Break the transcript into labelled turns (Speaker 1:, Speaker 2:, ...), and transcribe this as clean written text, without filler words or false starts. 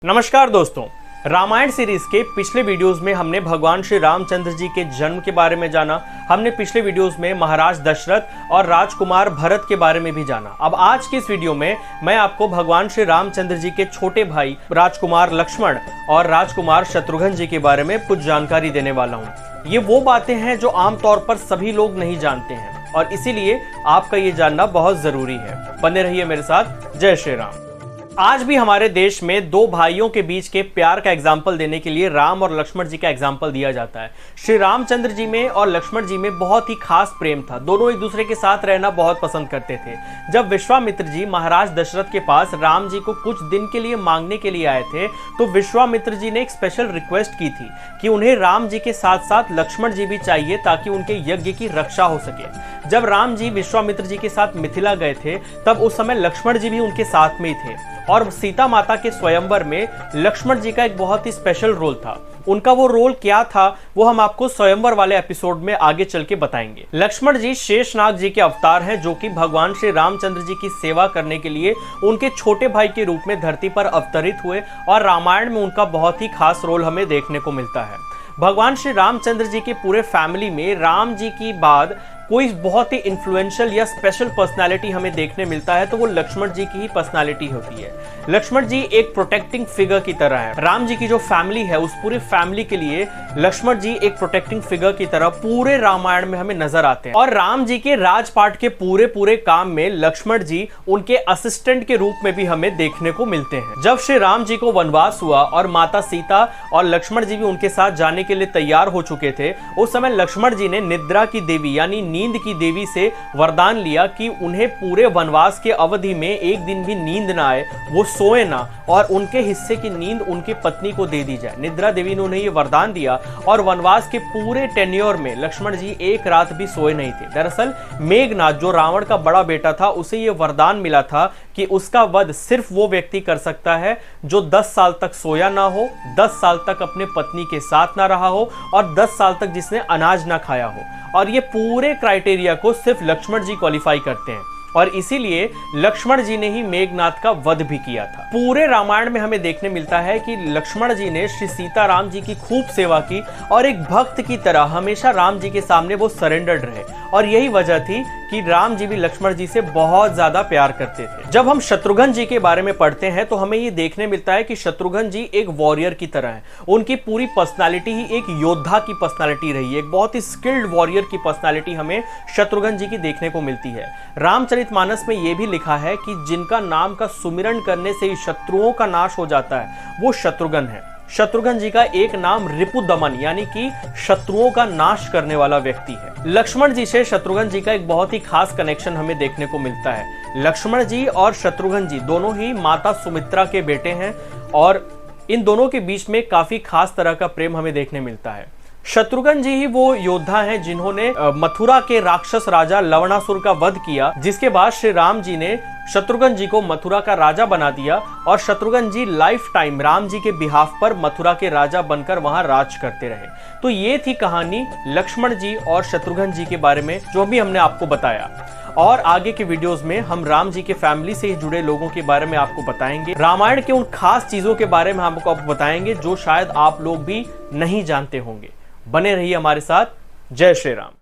Speaker 1: नमस्कार दोस्तों, रामायण सीरीज के पिछले वीडियोस में हमने भगवान श्री रामचंद्र जी के जन्म के बारे में जाना। हमने पिछले वीडियोस में महाराज दशरथ और राजकुमार भरत के बारे में भी जाना। अब आज की इस वीडियो में मैं आपको भगवान श्री रामचंद्र जी के छोटे भाई राजकुमार लक्ष्मण और राजकुमार शत्रुघ्न जी के बारे में कुछ जानकारी देने वाला हूँ। ये वो बातें हैं जो आमतौर पर सभी लोग नहीं जानते हैं और इसीलिए आपका ये जानना बहुत जरूरी है। बने रहिए मेरे साथ। जय श्री राम। आज भी हमारे देश में दो भाइयों के बीच के प्यार का एग्जाम्पल देने के लिए राम और लक्ष्मण जी का एग्जाम्पल दिया जाता है। श्री रामचंद्र जी में और लक्ष्मण जी में बहुत ही खास प्रेम था। दोनों एक दूसरे के साथ रहना बहुत पसंद करते थे। जब विश्वामित्र जी महाराज दशरथ के पास राम जी को कुछ दिन के लिए मांगने के लिए आए थे तो विश्वामित्र जी ने एक स्पेशल रिक्वेस्ट की थी कि उन्हें राम जी के साथ साथ लक्ष्मण जी भी चाहिए ताकि उनके यज्ञ की रक्षा हो सके। जब राम जी विश्वामित्र जी के साथ मिथिला गए थे तब उस समय लक्ष्मण जी भी उनके साथ में ही थे और सीता माता के स्वयंवर में लक्ष्मण जी का एक बहुत ही स्पेशल रोल था। उनका वो रोल क्या था वो हम आपको स्वयंवर वाले एपिसोड में आगे चल के बताएंगे। लक्ष्मण जी शेषनाग जी के अवतार हैं जो कि भगवान श्री रामचंद्र जी की सेवा करने के लिए उनके छोटे भाई के रूप में धरती पर अवतरित हुए और रामायण में उनका बहुत ही खास रोल हमें देखने को मिलता है। भगवान श्री रामचंद्र जी के पूरे फैमिली में राम जी की बाद कोई बहुत ही इन्फ्लुएंशियल या स्पेशल पर्सनालिटी हमें देखने मिलता है तो वो लक्ष्मण जी की ही पर्सनालिटी होती है। लक्ष्मण जी एक प्रोटेक्टिंग फिगर की तरह है। राम जी की जो फैमिली है उस पूरे फैमिली के लिए लक्ष्मण जी एक प्रोटेक्टिंग फिगर की तरह पूरे रामायण में हमें नजर आते हैं और राम जी के राजपाट के पूरे काम में लक्ष्मण जी उनके असिस्टेंट के रूप में भी हमें देखने को मिलते हैं। जब श्री राम जी को वनवास हुआ और माता सीता और लक्ष्मण जी भी उनके साथ जाने के लिए तैयार हो चुके थे, उस समय लक्ष्मण जी ने निद्रा की देवी यानी नींद की देवी से वरदान लिया कि उन्हें पूरे वनवास के अवधि में एक दिन भी नींद ना आए, वो सोए ना और उनके हिस्से की नींद उनकी पत्नी को दे दी जाए। निद्रा देवी ने उन्हें ये वरदान दिया और वनवास के पूरे टेन्योर में लक्ष्मण जी एक रात भी सोए नहीं थे। दरअसल मेघनाद जो रावण का बड़ा बेटा था उसे ये वरदान मिला था कि उसका वध सिर्फ वो व्यक्ति कर सकता है जो 10 साल तक सोया ना हो, 10 साल तक अपने पत्नी के साथ ना रहा हो और 10 साल तक जिसने अनाज ना खाया हो। और ये पूरे क्राइटेरिया को सिर्फ लक्ष्मण जी क्वालिफाई करते हैं और इसीलिए लक्ष्मण जी ने ही मेघनाद का वध भी किया था। पूरे रामायण में हमें देखने मिलता है कि लक्ष्मण जी ने श्री सीताराम जी की खूब सेवा की और एक भक्त की तरह हमेशा राम जी के सामने वो सरेंडर्ड रहे और यही वजह थी कि राम जी भी लक्ष्मण जी से बहुत ज्यादा प्यार करते थे। जब हम शत्रुघ्न जी के बारे में पढ़ते हैं तो हमें ये देखने मिलता है कि शत्रुघ्न जी एक वॉरियर की तरह है। उनकी पूरी पर्सनालिटी ही एक योद्धा की पर्सनालिटी रही है। एक बहुत ही स्किल्ड वॉरियर की पर्सनालिटी हमें शत्रुघ्न जी की देखने को मिलती है। रामचरितमानस में यह भी लिखा है कि जिनका नाम का सुमिरन करने से ही शत्रुओं का नाश हो जाता है वो शत्रुघ्न है। शत्रुघ्न जी का एक नाम रिपुदमन यानी कि शत्रुओं का नाश करने वाला व्यक्ति है। लक्ष्मण जी से शत्रुघ्न जी का एक बहुत ही खास कनेक्शन हमें देखने को मिलता है। लक्ष्मण जी और शत्रुघ्न जी दोनों ही माता सुमित्रा के बेटे हैं और इन दोनों के बीच में काफी खास तरह का प्रेम हमें देखने मिलता है। शत्रुघ्न जी ही वो योद्धा हैं जिन्होंने मथुरा के राक्षस राजा लवणासुर का वध किया, जिसके बाद श्री राम जी ने शत्रुघ्न जी को मथुरा का राजा बना दिया और शत्रुघ्न जी लाइफ टाइम राम जी के बिहाफ पर मथुरा के राजा बनकर वहां राज करते रहे। तो ये थी कहानी लक्ष्मण जी और शत्रुघ्न जी के बारे में जो भी हमने आपको बताया और आगे के वीडियोस में हम राम जी के फैमिली से ही जुड़े लोगों के बारे में आपको बताएंगे। रामायण के उन खास चीजों के बारे में आपको बताएंगे जो शायद आप लोग भी नहीं जानते होंगे। बने रहिए हमारे साथ। जय श्री राम।